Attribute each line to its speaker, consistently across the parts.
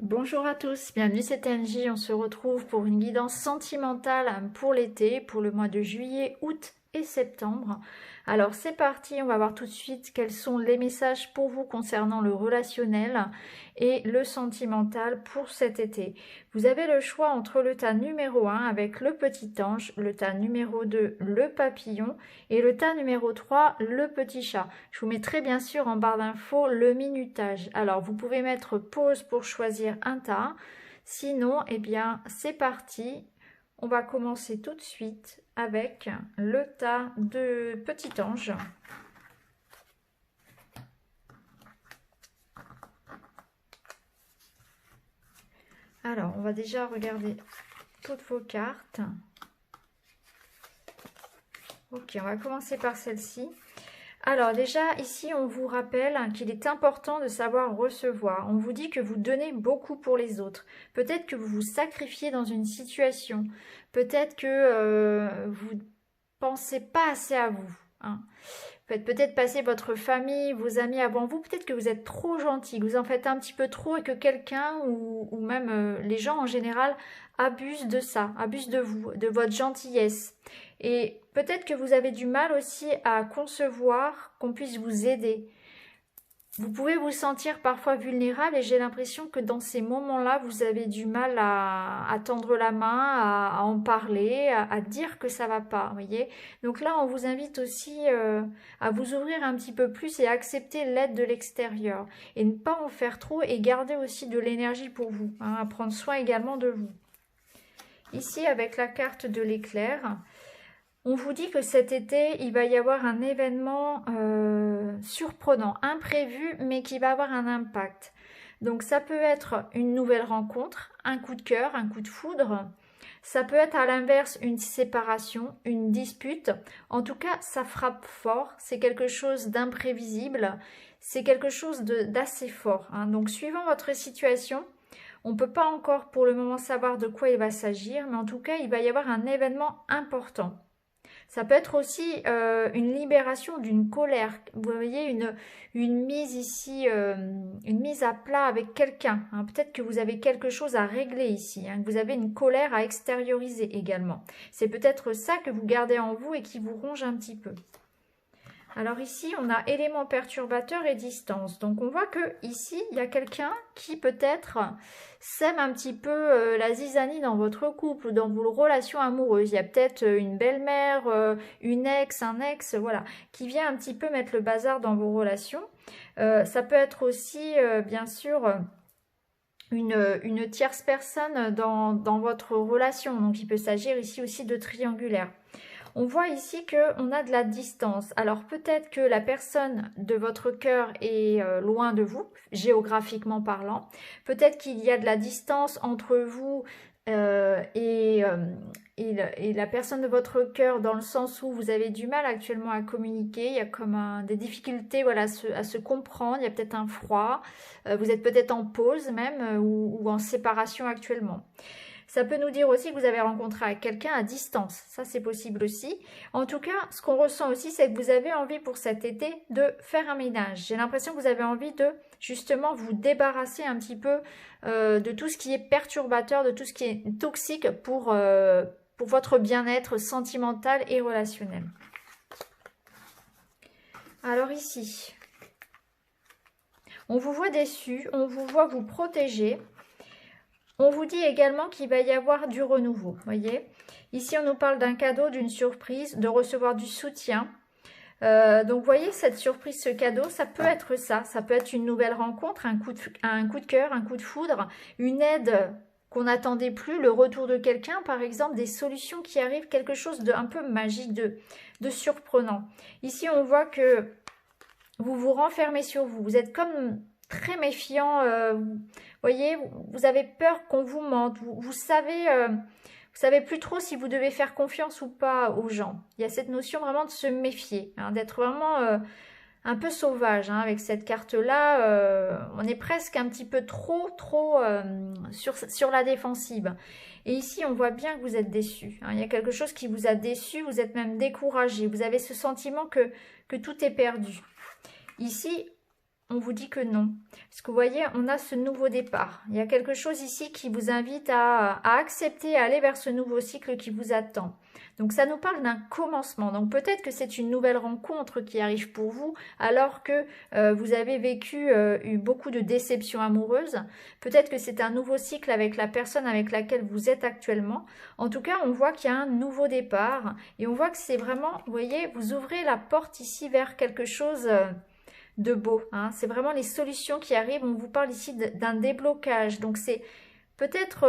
Speaker 1: Bonjour à tous, bienvenue c'est TNJ, on se retrouve pour une guidance sentimentale pour l'été, pour le mois de juillet, août et septembre. Alors c'est parti, on va voir tout de suite quels sont les messages pour vous concernant le relationnel et le sentimental pour cet été. Vous avez le choix entre le tas numéro 1 avec le petit ange, le tas numéro 2 le papillon et le tas numéro 3 le petit chat. Je vous mettrai bien sûr en barre d'infos le minutage. Alors vous pouvez mettre pause pour choisir un tas. Sinon, eh bien c'est parti. On va commencer tout de suite avec le tas de petit ange. Alors, on va déjà regarder toutes vos cartes. Ok, on va commencer par celle-ci. Alors déjà, ici, on vous rappelle qu'il est important de savoir recevoir. On vous dit que vous donnez beaucoup pour les autres. Peut-être que vous vous sacrifiez dans une situation. Peut-être que vous ne pensez pas assez à vous. Hein. Faites peut-être passer votre famille, vos amis avant vous. Peut-être que vous êtes trop gentil, que vous en faites un petit peu trop et que quelqu'un ou même les gens en général abusent de ça, abusent de vous, de votre gentillesse. Et peut-être que vous avez du mal aussi à concevoir qu'on puisse vous aider. Vous pouvez vous sentir parfois vulnérable et j'ai l'impression que dans ces moments-là, vous avez du mal à tendre la main, à en parler, à dire que ça va pas, vous voyez. Donc là, on vous invite aussi à vous ouvrir un petit peu plus et à accepter l'aide de l'extérieur. Et ne pas en faire trop et garder aussi de l'énergie pour vous, hein, à prendre soin également de vous. Ici, avec la carte de l'éclair, on vous dit que cet été, il va y avoir un événement surprenant, imprévu, mais qui va avoir un impact. Donc ça peut être une nouvelle rencontre, un coup de cœur, un coup de foudre. Ça peut être à l'inverse une séparation, une dispute. En tout cas, ça frappe fort. C'est quelque chose d'imprévisible. C'est quelque chose d'assez fort. Hein. Donc suivant votre situation, on ne peut pas encore pour le moment savoir de quoi il va s'agir, mais en tout cas, il va y avoir un événement important. Ça peut être aussi une libération d'une colère. Vous voyez, une mise ici, une mise à plat avec quelqu'un. Hein. Peut-être que vous avez quelque chose à régler ici, hein, que vous avez une colère à extérioriser également. C'est peut-être ça que vous gardez en vous et qui vous ronge un petit peu. Alors ici, on a éléments perturbateurs et distance. Donc on voit que ici, il y a quelqu'un qui peut-être sème un petit peu la zizanie dans votre couple ou dans vos relations amoureuses. Il y a peut-être une belle-mère, une ex, un ex, voilà, qui vient un petit peu mettre le bazar dans vos relations. Ça peut être aussi, bien sûr, une tierce personne dans votre relation. Donc il peut s'agir ici aussi de triangulaire. On voit ici qu'on a de la distance. Alors peut-être que la personne de votre cœur est loin de vous, géographiquement parlant. Peut-être qu'il y a de la distance entre vous et la personne de votre cœur dans le sens où vous avez du mal actuellement à communiquer. Il y a comme des difficultés voilà, à se comprendre. Il y a peut-être un froid. Vous êtes peut-être en pause même ou en séparation actuellement. Ça peut nous dire aussi que vous avez rencontré quelqu'un à distance. Ça, c'est possible aussi. En tout cas, ce qu'on ressent aussi, c'est que vous avez envie pour cet été de faire un ménage. J'ai l'impression que vous avez envie de, justement, vous débarrasser un petit peu de tout ce qui est perturbateur, de tout ce qui est toxique pour votre bien-être sentimental et relationnel. Alors ici, on vous voit déçu, on vous voit vous protéger. On vous dit également qu'il va y avoir du renouveau, voyez. Ici, on nous parle d'un cadeau, d'une surprise, de recevoir du soutien. Donc, vous voyez, cette surprise, ce cadeau, ça peut être ça. Ça peut être une nouvelle rencontre, un coup de cœur, un coup de foudre, une aide qu'on n'attendait plus, le retour de quelqu'un, par exemple, des solutions qui arrivent, quelque chose de un peu magique, de surprenant. Ici, on voit que vous vous renfermez sur vous. Vous êtes comme très méfiant, vous voyez, vous avez peur qu'on vous mente, vous savez plus trop si vous devez faire confiance ou pas aux gens. Il y a cette notion vraiment de se méfier, hein, d'être vraiment un peu sauvage, hein, avec cette carte-là. On est presque un petit peu trop sur la défensive. Et ici, on voit bien que vous êtes déçu. Hein, il y a quelque chose qui vous a déçu, vous êtes même découragé. Vous avez ce sentiment que tout est perdu. Ici, on vous dit que non. Parce que vous voyez, on a ce nouveau départ. Il y a quelque chose ici qui vous invite à accepter, à aller vers ce nouveau cycle qui vous attend. Donc ça nous parle d'un commencement. Donc peut-être que c'est une nouvelle rencontre qui arrive pour vous, alors que vous avez vécu eu beaucoup de déceptions amoureuses. Peut-être que c'est un nouveau cycle avec la personne avec laquelle vous êtes actuellement. En tout cas, on voit qu'il y a un nouveau départ. Et on voit que c'est vraiment, vous voyez, vous ouvrez la porte ici vers quelque chose de beau. Hein. C'est vraiment les solutions qui arrivent. On vous parle ici d'un déblocage. Donc c'est peut-être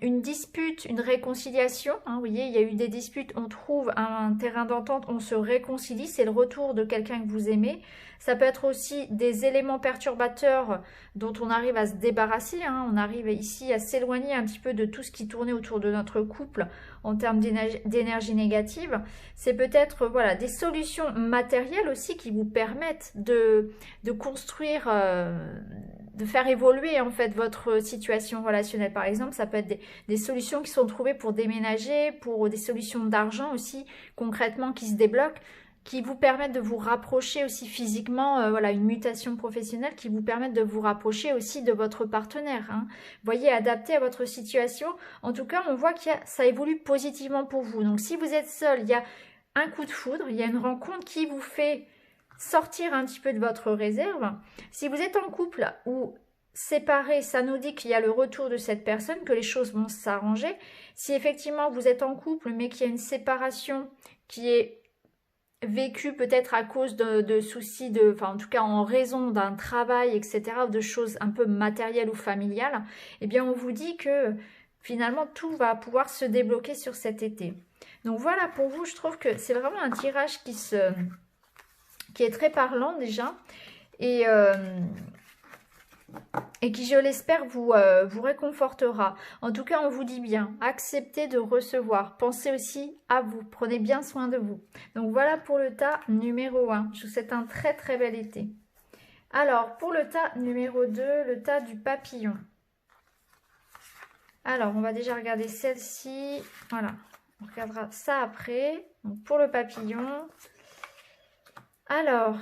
Speaker 1: une dispute, une réconciliation. Hein. Vous voyez, il y a eu des disputes. On trouve un terrain d'entente. On se réconcilie. C'est le retour de quelqu'un que vous aimez. Ça peut être aussi des éléments perturbateurs dont on arrive à se débarrasser. Hein. On arrive ici à s'éloigner un petit peu de tout ce qui tournait autour de notre couple en termes d'énergie négative. C'est peut-être voilà, des solutions matérielles aussi qui vous permettent de construire, de faire évoluer en fait votre situation relationnelle. Par exemple, ça peut être des solutions qui sont trouvées pour déménager, pour des solutions d'argent aussi concrètement qui se débloquent, qui vous permettent de vous rapprocher aussi physiquement, voilà, une mutation professionnelle qui vous permettent de vous rapprocher aussi de votre partenaire. Hein. Voyez, adapté à votre situation. En tout cas, on voit que ça évolue positivement pour vous. Donc, si vous êtes seul, il y a un coup de foudre, il y a une rencontre qui vous fait sortir un petit peu de votre réserve. Si vous êtes en couple ou séparé, ça nous dit qu'il y a le retour de cette personne, que les choses vont s'arranger. Si effectivement vous êtes en couple, mais qu'il y a une séparation qui est vécu peut-être à cause de soucis, enfin en tout cas en raison d'un travail, etc., ou de choses un peu matérielles ou familiales, eh bien on vous dit que finalement tout va pouvoir se débloquer sur cet été. Donc voilà, pour vous, je trouve que c'est vraiment un tirage qui est très parlant déjà, et qui, je l'espère, vous réconfortera. En tout cas, on vous dit bien, acceptez de recevoir. Pensez aussi à vous. Prenez bien soin de vous. Donc voilà pour le tas numéro 1. Je vous souhaite un très très bel été. Alors, pour le tas numéro 2, le tas du papillon. Alors, on va déjà regarder celle-ci. Voilà, on regardera ça après. Donc, pour le papillon. Alors...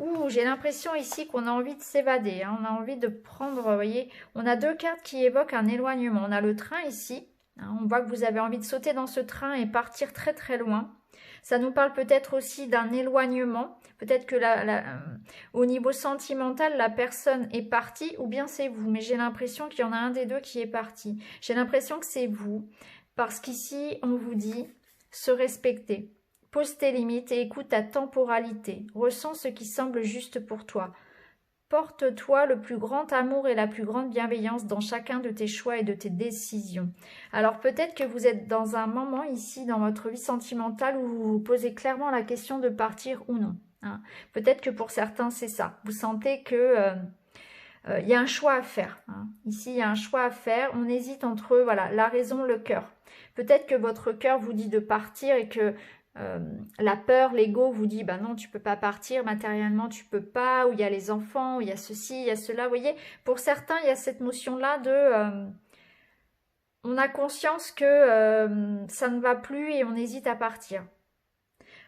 Speaker 1: Ouh, j'ai l'impression ici qu'on a envie de s'évader, hein. On a envie de prendre, vous voyez, on a deux cartes qui évoquent un éloignement. On a le train ici, hein, on voit que vous avez envie de sauter dans ce train et partir très très loin. Ça nous parle peut-être aussi d'un éloignement, peut-être que au niveau sentimental, la personne est partie ou bien c'est vous. Mais j'ai l'impression qu'il y en a un des deux qui est parti. J'ai l'impression que c'est vous, parce qu'ici, on vous dit se respecter. Pose tes limites et écoute ta temporalité. Ressens ce qui semble juste pour toi. Porte-toi le plus grand amour et la plus grande bienveillance dans chacun de tes choix et de tes décisions. Alors peut-être que vous êtes dans un moment ici dans votre vie sentimentale où vous vous posez clairement la question de partir ou non. Hein. Peut-être que pour certains c'est ça. Vous sentez que y a un choix à faire. Hein. Ici il y a un choix à faire. On hésite entre voilà, la raison, le cœur. Peut-être que votre cœur vous dit de partir et que la peur, l'ego vous dit bah non, tu peux pas partir, matériellement tu peux pas, ou il y a les enfants, ou il y a ceci, il y a cela. Vous voyez, pour certains il y a cette notion là de on a conscience que ça ne va plus et on hésite à partir.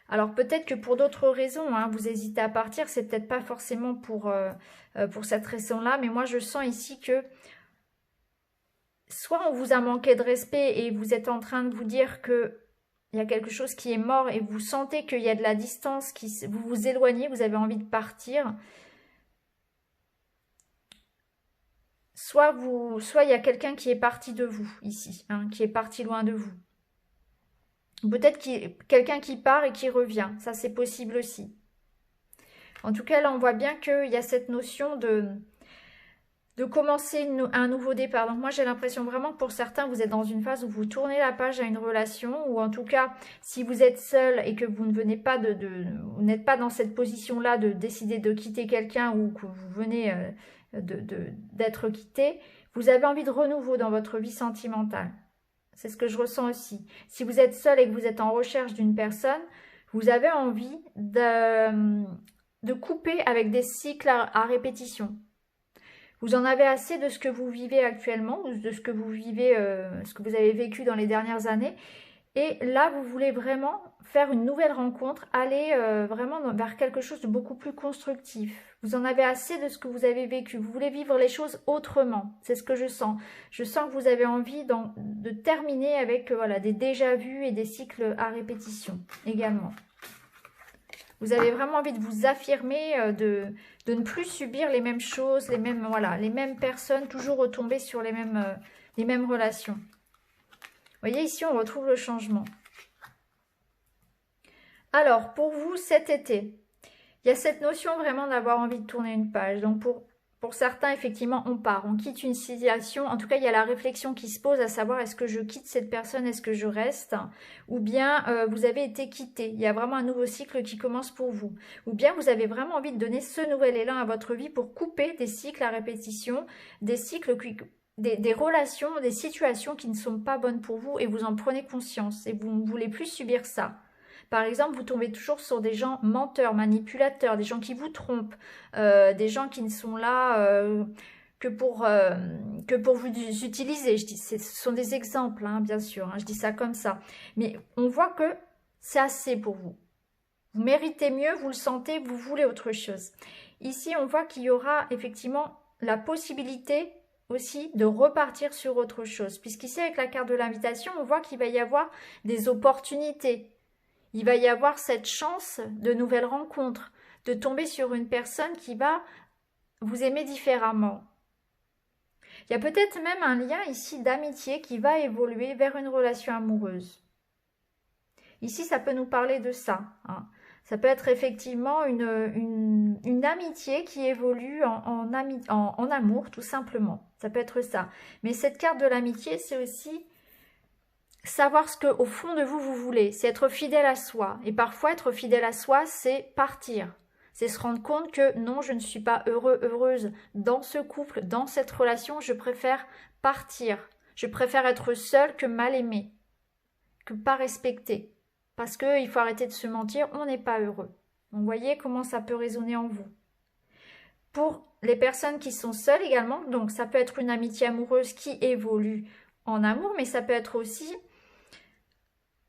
Speaker 1: Alors peut-être que pour d'autres raisons, hein, vous hésitez à partir, c'est peut-être pas forcément pour cette raison là, mais moi je sens ici que soit on vous a manqué de respect et vous êtes en train de vous dire que il y a quelque chose qui est mort et vous sentez qu'il y a de la distance, vous vous éloignez, vous avez envie de partir. Soit il y a quelqu'un qui est parti de vous ici, hein, qui est parti loin de vous. Peut-être quelqu'un qui part et qui revient, ça c'est possible aussi. En tout cas, là on voit bien qu'il y a cette notion de commencer un nouveau départ. Donc moi j'ai l'impression vraiment que pour certains vous êtes dans une phase où vous tournez la page à une relation, ou en tout cas si vous êtes seul et que vous ne venez pas vous n'êtes pas dans cette position là de décider de quitter quelqu'un, ou que vous venez d'être quitté, vous avez envie de renouveau dans votre vie sentimentale. C'est ce que je ressens aussi. Si vous êtes seul et que vous êtes en recherche d'une personne, vous avez envie de couper avec des cycles à répétition. Vous en avez assez de ce que vous vivez actuellement, ou de ce que vous vivez, ce que vous avez vécu dans les dernières années, Et là, vous voulez vraiment faire une nouvelle rencontre, aller vraiment vers quelque chose de beaucoup plus constructif. Vous en avez assez de ce que vous avez vécu. Vous voulez vivre les choses autrement. C'est ce que je sens. Je sens que vous avez envie de terminer avec voilà, des déjà-vus et des cycles à répétition également. Vous avez vraiment envie de vous affirmer, de ne plus subir les mêmes choses, les mêmes personnes, toujours retomber sur les mêmes relations. Vous voyez, ici, on retrouve le changement. Alors, pour vous, cet été, il y a cette notion vraiment d'avoir envie de tourner une page. Donc, pour certains, effectivement, on part, on quitte une situation. En tout cas, il y a la réflexion qui se pose, à savoir, est-ce que je quitte cette personne, est-ce que je reste? Ou bien, vous avez été quitté. Il y a vraiment un nouveau cycle qui commence pour vous. Ou bien, vous avez vraiment envie de donner ce nouvel élan à votre vie pour couper des cycles à répétition, des cycles des relations, des situations qui ne sont pas bonnes pour vous et vous en prenez conscience et vous ne voulez plus subir ça. Par exemple, vous tombez toujours sur des gens menteurs, manipulateurs, des gens qui vous trompent, des gens qui ne sont là que pour vous utiliser. Ce sont des exemples, hein, bien sûr, hein, je dis ça comme ça. Mais on voit que c'est assez pour vous. Vous méritez mieux, vous le sentez, vous voulez autre chose. Ici, on voit qu'il y aura effectivement la possibilité aussi de repartir sur autre chose. Puisqu'ici, avec la carte de l'invitation, on voit qu'il va y avoir des opportunités. Il va y avoir cette chance de nouvelles rencontres, de tomber sur une personne qui va vous aimer différemment. Il y a peut-être même un lien ici d'amitié qui va évoluer vers une relation amoureuse. Ici, ça peut nous parler de ça, hein. Ça peut être effectivement une amitié qui évolue en amour, tout simplement. Ça peut être ça. Mais cette carte de l'amitié, c'est aussi savoir ce qu'au fond de vous, vous voulez. C'est être fidèle à soi. Et parfois, être fidèle à soi, c'est partir. C'est se rendre compte que non, je ne suis pas heureuse dans ce couple, dans cette relation. Je préfère partir. Je préfère être seule que mal aimée, que pas respectée. Parce qu'il faut arrêter de se mentir, on n'est pas heureux. Donc, vous voyez comment ça peut résonner en vous. Pour les personnes qui sont seules également, donc ça peut être une amitié amoureuse qui évolue en amour, mais ça peut être aussi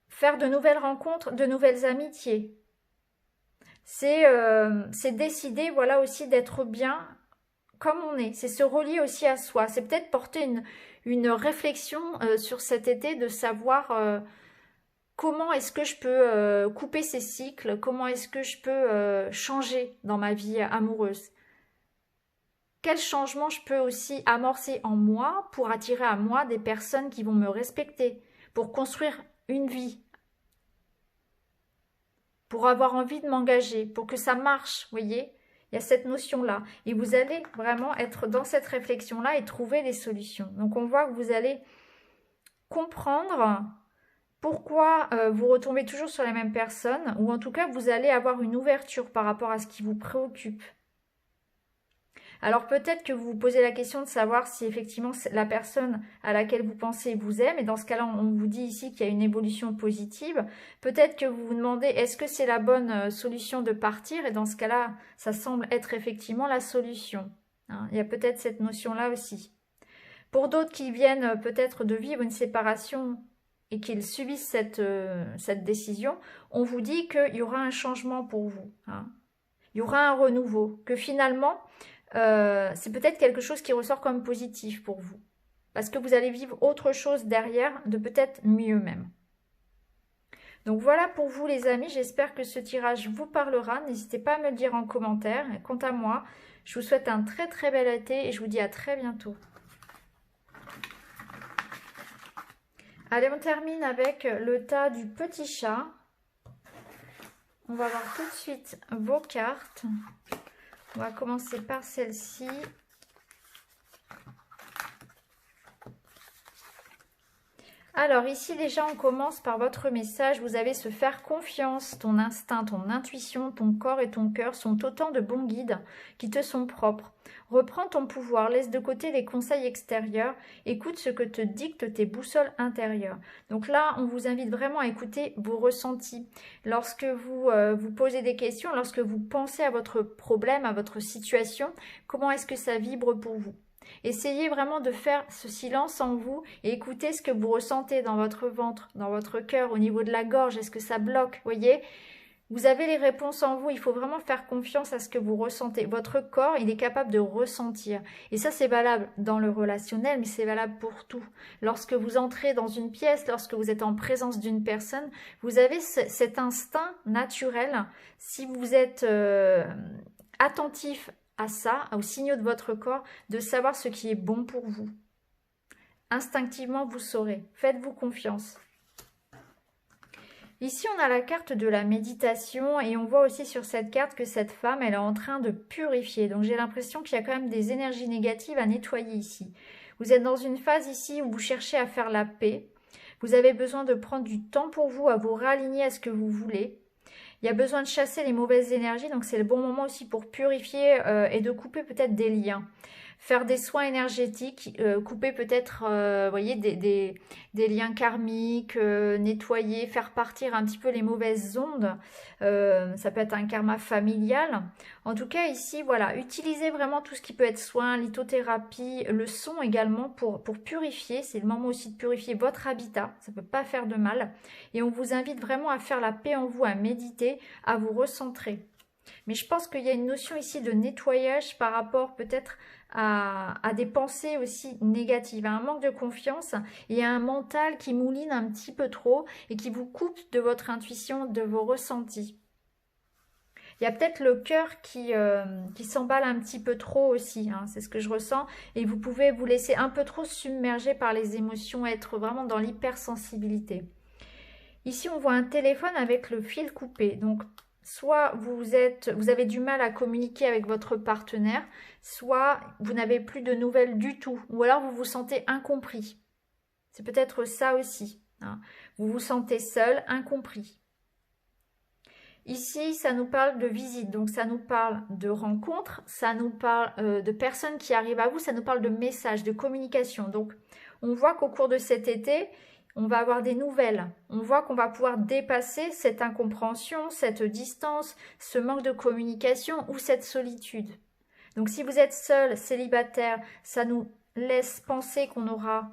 Speaker 1: faire de nouvelles rencontres, de nouvelles amitiés. C'est décider, voilà, aussi d'être bien comme on est. C'est se relier aussi à soi. C'est peut-être porter une réflexion sur cet été, de savoir comment est-ce que je peux couper ces cycles, comment est-ce que je peux changer dans ma vie amoureuse. Quel changement je peux aussi amorcer en moi pour attirer à moi des personnes qui vont me respecter, pour construire une vie, pour avoir envie de m'engager, pour que ça marche, vous voyez. Il y a cette notion-là. Et vous allez vraiment être dans cette réflexion-là et trouver des solutions. Donc on voit que vous allez comprendre pourquoi vous retombez toujours sur les mêmes personnes, ou en tout cas vous allez avoir une ouverture par rapport à ce qui vous préoccupe. Alors peut-être que vous vous posez la question de savoir si effectivement la personne à laquelle vous pensez vous aime, et dans ce cas-là on vous dit ici qu'il y a une évolution positive. Peut-être que vous vous demandez est-ce que c'est la bonne solution de partir, et dans ce cas-là ça semble être effectivement la solution. Hein, il y a peut-être cette notion-là aussi. Pour d'autres qui viennent peut-être de vivre une séparation et qu'ils subissent cette décision, on vous dit qu'il y aura un changement pour vous. Hein. Il y aura un renouveau, que finalement c'est peut-être quelque chose qui ressort comme positif pour vous. Parce que vous allez vivre autre chose derrière, de peut-être mieux même. Donc voilà pour vous les amis, j'espère que ce tirage vous parlera. N'hésitez pas à me le dire en commentaire. Et quant à moi, je vous souhaite un très très bel été et je vous dis à très bientôt. Allez, on termine avec le tas du petit chat. On va voir tout de suite vos cartes. On va commencer par celle-ci. Alors ici déjà on commence par votre message. Vous avez se faire confiance. Ton instinct, ton intuition, ton corps et ton cœur sont autant de bons guides qui te sont propres. Reprends ton pouvoir, laisse de côté les conseils extérieurs, écoute ce que te dictent tes boussoles intérieures. Donc là on vous invite vraiment à écouter vos ressentis. Lorsque vous vous posez des questions, lorsque vous pensez à votre problème, à votre situation, comment est-ce que ça vibre pour vous ? Essayez vraiment de faire ce silence en vous et écoutez ce que vous ressentez dans votre ventre, dans votre cœur, au niveau de la gorge. Est-ce que ça bloque? Voyez, vous avez les réponses en vous. Il faut vraiment faire confiance à ce que vous ressentez. Votre corps, il est capable de ressentir. Et ça, c'est valable dans le relationnel, mais c'est valable pour tout. Lorsque vous entrez dans une pièce, lorsque vous êtes en présence d'une personne, vous avez cet instinct naturel. Si vous êtes attentif à ça, aux signaux de votre corps, de savoir ce qui est bon pour vous. Instinctivement, vous saurez. Faites-vous confiance. Ici, on a la carte de la méditation et on voit aussi sur cette carte que cette femme, elle est en train de purifier. Donc, j'ai l'impression qu'il y a quand même des énergies négatives à nettoyer ici. Vous êtes dans une phase ici où vous cherchez à faire la paix. Vous avez besoin de prendre du temps pour vous, à vous réaligner à ce que vous voulez. Il y a besoin de chasser les mauvaises énergies, donc c'est le bon moment aussi pour purifier et de couper peut-être des liens. Faire des soins énergétiques, couper peut-être, voyez, des liens karmiques, nettoyer, faire partir un petit peu les mauvaises ondes. Ça peut être un karma familial. En tout cas, ici, voilà, utilisez vraiment tout ce qui peut être soin, lithothérapie, le son également pour purifier. C'est le moment aussi de purifier votre habitat. Ça ne peut pas faire de mal. Et on vous invite vraiment à faire la paix en vous, à méditer, à vous recentrer. Mais je pense qu'il y a une notion ici de nettoyage par rapport peut-être à des pensées aussi négatives, à un manque de confiance et à un mental qui mouline un petit peu trop et qui vous coupe de votre intuition, de vos ressentis. Il y a peut-être le cœur qui s'emballe un petit peu trop aussi, hein, c'est ce que je ressens. Et vous pouvez vous laisser un peu trop submerger par les émotions, être vraiment dans l'hypersensibilité. Ici, on voit un téléphone avec le fil coupé. Donc, soit vous avez du mal à communiquer avec votre partenaire, soit vous n'avez plus de nouvelles du tout, ou alors vous vous sentez incompris. C'est peut-être ça aussi, hein. Vous vous sentez seul, incompris. Ici, ça nous parle de visite, donc ça nous parle de rencontres, ça nous parle de personnes qui arrivent à vous, ça nous parle de messages, de communication. Donc, on voit qu'au cours de cet été, on va avoir des nouvelles. On voit qu'on va pouvoir dépasser cette incompréhension, cette distance, ce manque de communication ou cette solitude. Donc si vous êtes seul, célibataire, ça nous laisse penser qu'on aura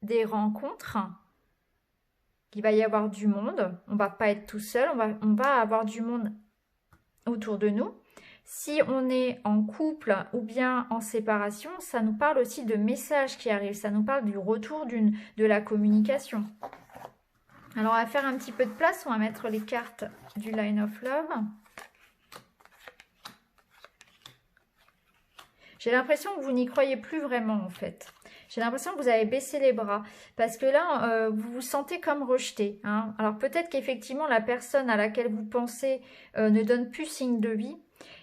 Speaker 1: des rencontres, qu'il va y avoir du monde. On ne va pas être tout seul, on va avoir du monde autour de nous. Si on est en couple ou bien en séparation, ça nous parle aussi de messages qui arrivent. Ça nous parle du retour de la communication. Alors, on va faire un petit peu de place. On va mettre les cartes du Line of Love. J'ai l'impression que vous n'y croyez plus vraiment, en fait. J'ai l'impression que vous avez baissé les bras. Parce que là, vous vous sentez comme rejeté, hein. Alors, peut-être qu'effectivement, la personne à laquelle vous pensez ne donne plus signe de vie.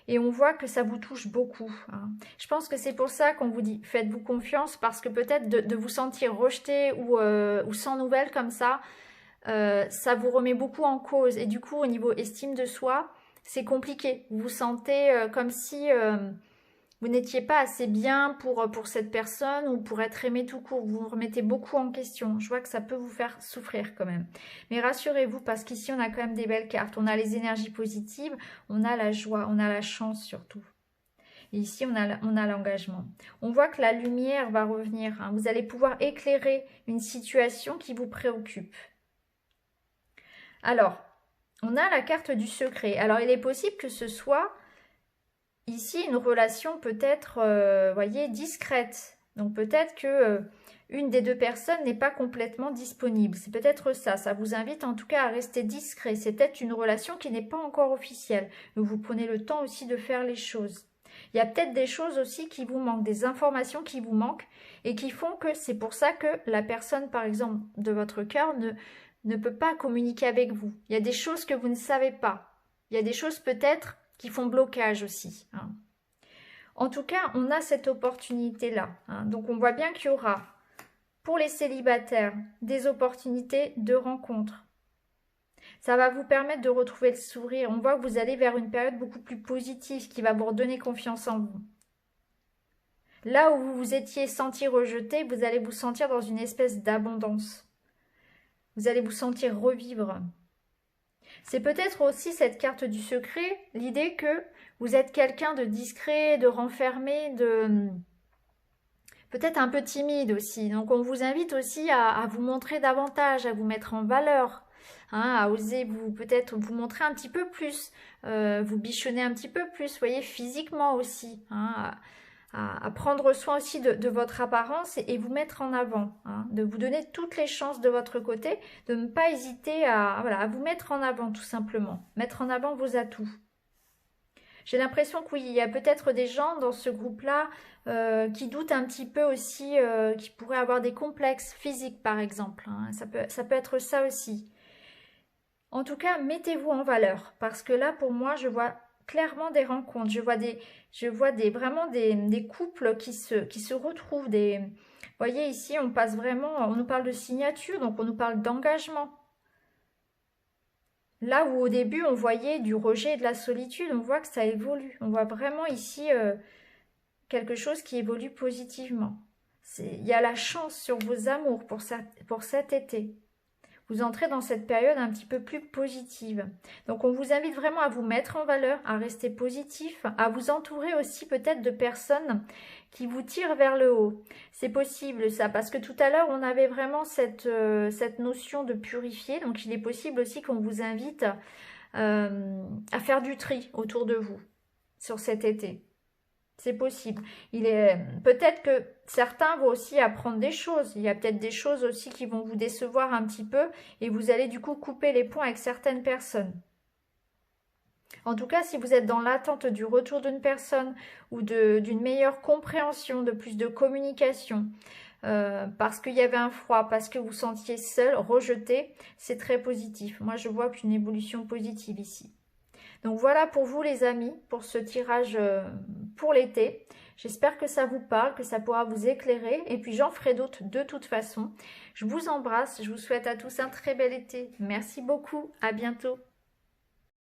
Speaker 1: Et on voit que ça vous touche beaucoup, hein. Je pense que c'est pour ça qu'on vous dit, faites-vous confiance, parce que peut-être de vous sentir rejeté ou sans nouvelles comme ça vous remet beaucoup en cause. Et du coup, au niveau estime de soi, c'est compliqué. Vous vous sentez comme si vous n'étiez pas assez bien pour cette personne ou pour être aimé tout court. Vous vous remettez beaucoup en question. Je vois que ça peut vous faire souffrir quand même. Mais rassurez-vous, parce qu'ici, on a quand même des belles cartes. On a les énergies positives, on a la joie, on a la chance surtout. Et ici, on a l'engagement. On voit que la lumière va revenir, hein. Vous allez pouvoir éclairer une situation qui vous préoccupe. Alors, on a la carte du secret. Alors, il est possible que ce soit ici une relation peut-être, voyez, discrète. Donc, peut-être que une des deux personnes n'est pas complètement disponible. C'est peut-être ça. Ça vous invite en tout cas à rester discret. C'est peut-être une relation qui n'est pas encore officielle. Donc, vous prenez le temps aussi de faire les choses. Il y a peut-être des choses aussi qui vous manquent, des informations qui vous manquent et qui font que c'est pour ça que la personne, par exemple, de votre cœur ne peut pas communiquer avec vous. Il y a des choses que vous ne savez pas. Il y a des choses peut-être qui font blocage aussi, hein. En tout cas, on a cette opportunité-là, hein. Donc, on voit bien qu'il y aura, pour les célibataires, des opportunités de rencontre. Ça va vous permettre de retrouver le sourire. On voit que vous allez vers une période beaucoup plus positive qui va vous redonner confiance en vous. Là où vous vous étiez senti rejeté, vous allez vous sentir dans une espèce d'abondance. Vous allez vous sentir revivre. C'est peut-être aussi cette carte du secret, l'idée que vous êtes quelqu'un de discret, de renfermé, peut-être un peu timide aussi. Donc on vous invite aussi à vous montrer davantage, à vous mettre en valeur, hein, à oser peut-être vous montrer un petit peu plus, vous bichonner un petit peu plus, vous voyez, physiquement aussi, hein, à prendre soin aussi de votre apparence et vous mettre en avant, hein, de vous donner toutes les chances de votre côté, de ne pas hésiter voilà, à vous mettre en avant tout simplement, mettre en avant vos atouts. J'ai l'impression que oui, il y a peut-être des gens dans ce groupe-là qui doutent un petit peu aussi, qui pourraient avoir des complexes physiques par exemple, hein. Ça peut être ça aussi. En tout cas, mettez-vous en valeur parce que là, pour moi, je vois clairement des rencontres. Vraiment des couples qui se retrouvent. Vous voyez ici, on nous parle de signature, donc on nous parle d'engagement. Là où au début, on voyait du rejet et de la solitude, on voit que ça évolue. On voit vraiment ici quelque chose qui évolue positivement. Il y a la chance sur vos amours pour cet été. Vous entrez dans cette période un petit peu plus positive. Donc on vous invite vraiment à vous mettre en valeur, à rester positif, à vous entourer aussi peut-être de personnes qui vous tirent vers le haut. C'est possible ça, parce que tout à l'heure on avait vraiment cette notion de purifier, donc il est possible aussi qu'on vous invite à faire du tri autour de vous sur cet été. C'est possible. Peut-être que certains vont aussi apprendre des choses. Il y a peut-être des choses aussi qui vont vous décevoir un petit peu et vous allez du coup couper les ponts avec certaines personnes. En tout cas, si vous êtes dans l'attente du retour d'une personne ou d'une meilleure compréhension, de plus de communication, parce qu'il y avait un froid, parce que vous sentiez seul, rejeté, c'est très positif. Moi, je vois qu'une évolution positive ici. Donc voilà pour vous les amis, pour ce tirage pour l'été. J'espère que ça vous parle, que ça pourra vous éclairer. Et puis j'en ferai d'autres de toute façon. Je vous embrasse, je vous souhaite à tous un très bel été. Merci beaucoup, à bientôt.